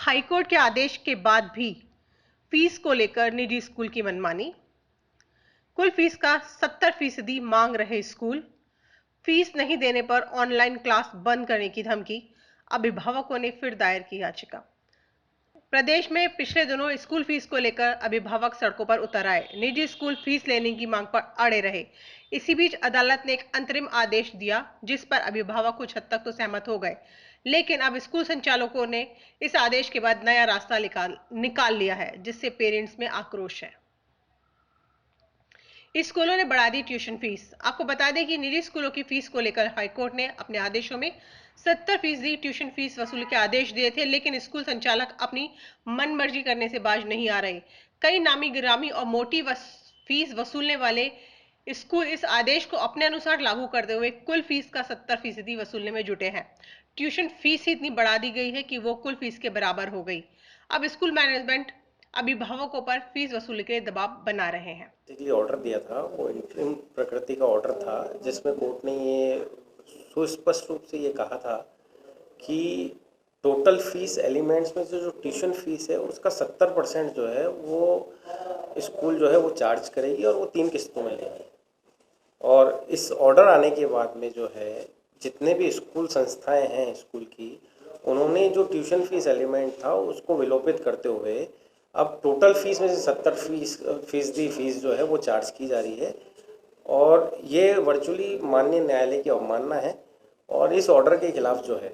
High court के आदेश के बाद भी फीस को लेकर निजी स्कूल की मनमानी। कुल फीस का 70% मांग रहे स्कूल। फीस नहीं देने पर ऑनलाइन क्लास बंद करने की धमकी। अभिभावकों ने फिर दायर की याचिका। प्रदेश में पिछले दिनों स्कूल फीस को लेकर अभिभावक सड़कों पर उतर आए। निजी स्कूल फीस लेने की मांग पर अड़े रहे। इसी बीच अदालत ने एक अंतरिम आदेश दिया जिस पर अभिभावक कुछ हद तक तो सहमत हो गए, लेकिन अब स्कूल संचालकों ने इस आदेश के बाद नया रास्ता निकाल लिया है, जिससे पेरेंट्स में आक्रोश है। स्कूलों ने बढ़ा दी ट्यूशन फीस। आपको बता दें कि निजी स्कूलों की फीस को लेकर हाईकोर्ट ने अपने आदेशों में 70% ट्यूशन फीस वसूली के आदेश दिए थे, लेकिन स्कूल संचालक अपनी मनमर्जी करने से बाज नहीं आ रहे। कई नामी गिरामी और मोटी फीस वसूलने वाले स्कूल इस आदेश को अपने अनुसार लागू करते हुए कुल फीस का 70% वसूलने में जुटे हैं। ट्यूशन फीस ही इतनी बढ़ा दी गई है कि वो कुल फीस के बराबर हो गई। अब स्कूल मैनेजमेंट अभिभावकों पर फीस वसूली के दबाव बना रहे हैं। ऑर्डर दिया था वो इंटरिम प्रकृति का ऑर्डर था, जिसमें कोर्ट ने ये सुस्पष्ट रूप से ये कहा था कि टोटल फीस एलिमेंट्स में जो ट्यूशन फीस है उसका 70% जो है वो स्कूल जो है वो चार्ज करेगी और वो 3 किस्तों में लेगी। और इस ऑर्डर आने के बाद में जो है जितने भी स्कूल संस्थाएं हैं स्कूल की, उन्होंने जो ट्यूशन फीस एलिमेंट था उसको विलोपित करते हुए अब टोटल फीस में से 70% फीस जो है वो चार्ज की जा रही है। और ये वर्चुअली माननीय न्यायालय की अवमानना है। और इस ऑर्डर के खिलाफ जो है,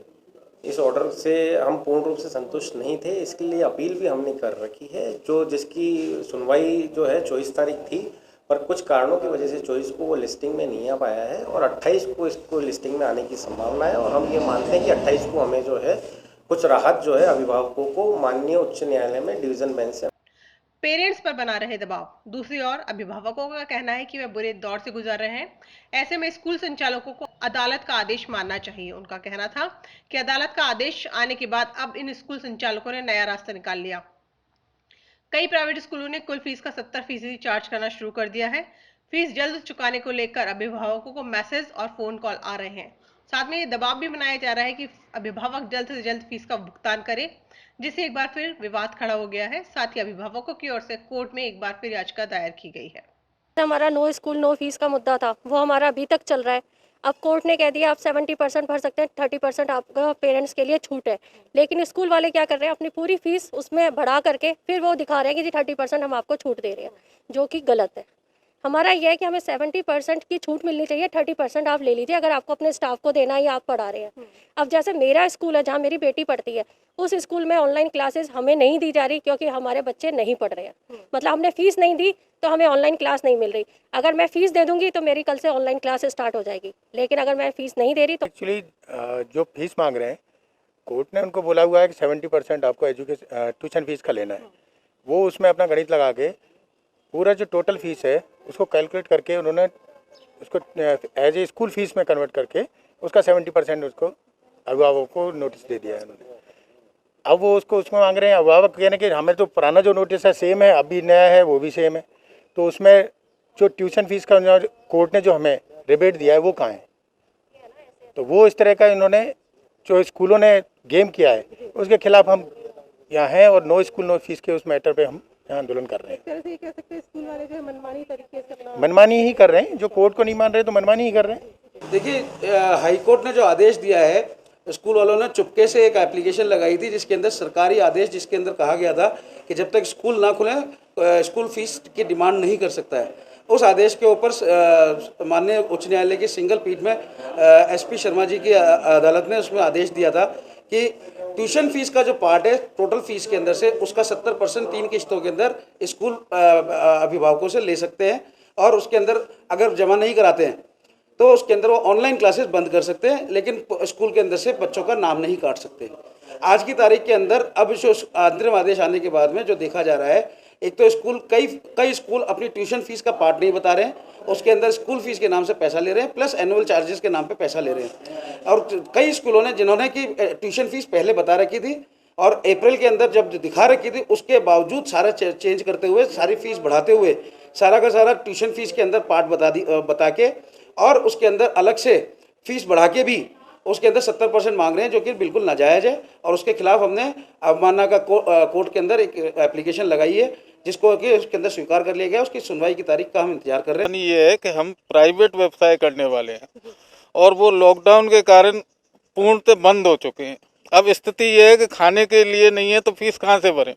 इस ऑर्डर से हम पूर्ण रूप से संतुष्ट नहीं थे। इसके लिए अपील भी हमने कर रखी है, जिसकी सुनवाई जो है 24 तारीख थी, पर कुछ कारणों की वजह से 24 को वो लिस्टिंग में नहीं आ पाया है और 28 को इसको लिस्टिंग में आने की संभावना है। और हम ये मानते हैं कि 28 को हमें जो है कुछ राहत जो है अभिभावकों को माननीय उच्च न्यायालय में डिवीजन बेंच से। पेरेंट्स पर बना रहे दबाव। दूसरी ओर अभिभावकों का कहना है कि वे बुरे दौर से गुजर रहे हैं। ऐसे में स्कूल संचालकों को अदालत का आदेश मानना चाहिए। उनका कहना था कि अदालत का आदेश आने के बाद अब इन स्कूल संचालकों ने नया रास्ता निकाल लिया। कई प्राइवेट स्कूलों ने कुल फीस का 70% चार्ज करना शुरू कर दिया है। फीस जल्द चुकाने को लेकर अभिभावकों को मैसेज और फोन कॉल आ रहे हैं। साथ में ये दबाव भी बनाया जा रहा है कि अभिभावक जल्द से जल्द फीस का भुगतान करें, जिससे एक बार फिर विवाद खड़ा हो गया है। साथ ही अभिभावकों की ओर से कोर्ट में एक बार फिर याचिका दायर की गई है। हमारा नो स्कूल नो फीस का मुद्दा था, वो हमारा अभी तक चल रहा है। अब कोर्ट ने कह दिया आप 70% भर सकते हैं, 30% आपका पेरेंट्स के लिए छूट है। लेकिन स्कूल वाले क्या कर रहे हैं, अपनी पूरी फीस उसमें बढ़ा करके फिर वो दिखा रहे हैं कि जी 30% हम आपको छूट दे रहे हैं, जो कि गलत है। हमारा यह है कि हमें 70% की छूट मिलनी चाहिए, 30% आप ले लीजिए अगर आपको अपने स्टाफ को देना है या आप पढ़ा रहे हैं। अब जैसे मेरा स्कूल है जहाँ मेरी बेटी पढ़ती है, उस स्कूल में ऑनलाइन क्लासेस हमें नहीं दी जा रही क्योंकि हमारे बच्चे नहीं पढ़ रहे हैं। मतलब हमने फीस नहीं दी तो हमें ऑनलाइन क्लास नहीं मिल रही। अगर मैं फीस दे दूंगी तो मेरी कल से ऑनलाइन क्लास स्टार्ट हो जाएगी, लेकिन अगर मैं फीस नहीं दे रही तो एक्चुअली जो फीस मांग रहे हैं, कोर्ट ने उनको बोला हुआ है कि 70% आपको एजुकेशन ट्यूशन फीस का लेना है। वो उसमें अपना गणित लगा के पूरा जो टोटल फीस है उसको कैलकुलेट करके उन्होंने उसको एज ए स्कूल फीस में कन्वर्ट करके उसका 70% उसको अभिभावकों को नोटिस दे दिया है उन्होंने। अब वो उसमें मांग रहे हैं, अभिभावक कहने कि हमें तो पुराना जो नोटिस है सेम है, अभी नया है वो भी सेम है, तो उसमें जो ट्यूशन फीस का कोर्ट ने जो हमें रिबेट दिया है वो कहाँ है। तो वो इस तरह का इन्होंने जो स्कूलों ने गेम किया है उसके खिलाफ हम यहाँ हैं और नो स्कूल नो फीस के उस मैटर पे हम यहाँ आंदोलन कर रहे हैं। ये कह सकते हैं स्कूल वाले जो है मनमानी तरीके से मनमानी ही कर रहे हैं, जो कोर्ट को नहीं मान रहे तो मनमानी ही कर रहे हैं। देखिए, हाईकोर्ट ने जो आदेश दिया है, स्कूल वालों ने चुपके से एक एप्लीकेशन लगाई थी जिसके अंदर सरकारी आदेश, जिसके अंदर कहा गया था कि जब तक स्कूल ना खुले स्कूल फीस की डिमांड नहीं कर सकता है। उस आदेश के ऊपर माननीय उच्च न्यायालय की सिंगल पीठ में एसपी शर्मा जी की अदालत ने उसमें आदेश दिया था कि ट्यूशन फीस का जो पार्ट है टोटल फीस के अंदर से उसका 70% 3 किस्तों के अंदर स्कूल अभिभावकों से ले सकते हैं। और उसके अंदर अगर जमा नहीं कराते हैं तो उसके अंदर वो ऑनलाइन क्लासेस बंद कर सकते हैं, लेकिन स्कूल के अंदर से बच्चों का नाम नहीं काट सकते। आज की तारीख के अंदर अब जो अंतरिम आदेश आने के बाद में जो देखा जा रहा है, एक तो स्कूल कई स्कूल अपनी ट्यूशन फीस का पार्ट नहीं बता रहे हैं, उसके अंदर स्कूल फीस के नाम से पैसा ले रहे हैं, प्लस एनुअल चार्जेस के नाम पे पैसा ले रहे हैं। और कई स्कूलों ने जिन्होंने कि ट्यूशन फीस पहले बता रखी थी और अप्रैल के अंदर जब दिखा रखी थी, उसके बावजूद सारा चेंज करते हुए, सारी फीस बढ़ाते हुए, सारा का सारा ट्यूशन फीस के अंदर पार्ट बता के और उसके अंदर अलग से फीस बढ़ा के भी उसके अंदर 70% मांग रहे हैं, जो कि बिल्कुल नाजायज़ है। और उसके खिलाफ हमने अवमानना का कोर्ट के अंदर एक एप्लीकेशन लगाई है, जिसको कि उसके अंदर स्वीकार कर लिया गया। उसकी सुनवाई की तारीख का हम इंतजार कर रहे हैं। ये है कि हम प्राइवेट व्यवसाय करने वाले हैं और वो लॉकडाउन के कारण पूर्णतः बंद हो चुके हैं। अब स्थिति ये है कि खाने के लिए नहीं है तो फीस कहाँ से भरें।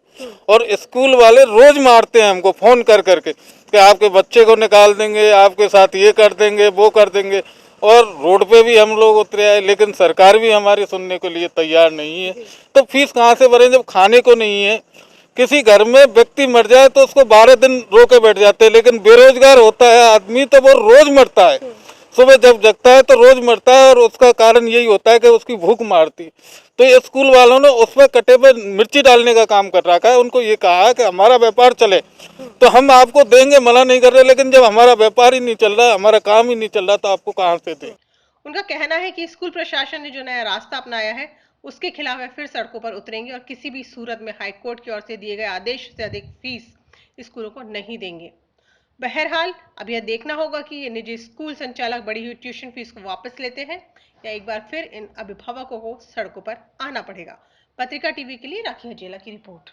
और स्कूल वाले रोज मारते हैं हमको फ़ोन कर करके कि आपके बच्चे को निकाल देंगे, आपके साथ ये कर देंगे, वो कर देंगे। और रोड पे भी हम लोग उतरे आए, लेकिन सरकार भी हमारी सुनने के लिए तैयार नहीं है। तो फीस कहाँ से भरें जब खाने को नहीं है। किसी घर में व्यक्ति मर जाए तो उसको 12 दिन रोके बैठ जाते हैं, लेकिन बेरोजगार होता है आदमी तो वो रोज मरता है। सुबह जब जगता है तो रोज मरता है और उसका कारण यही होता है कि उसकी भूख मारती। तो ये स्कूल वालों ने उसमें कटे पे मिर्ची डालने का काम कर रखा है। उनको ये कहा है कि हमारा व्यापार चले तो हम आपको देंगे, मना नहीं कर रहे, लेकिन जब हमारा व्यापार ही नहीं चल रहा, हमारा काम ही नहीं चल रहा, तो आपको कहाँ से दें। उनका कहना है कि स्कूल प्रशासन ने जो नया रास्ता अपनाया है उसके खिलाफ वे फिर सड़कों पर उतरेंगे और किसी भी सूरत में हाईकोर्ट की ओर से दिए गए आदेश से अधिक फीस स्कूलों को नहीं देंगे। बहरहाल अब यह देखना होगा कि ये निजी स्कूल संचालक बढ़ी हुई ट्यूशन फीस को वापस लेते हैं या एक बार फिर इन अभिभावकों को सड़कों पर आना पड़ेगा। पत्रिका टीवी के लिए राखी हजेला की रिपोर्ट।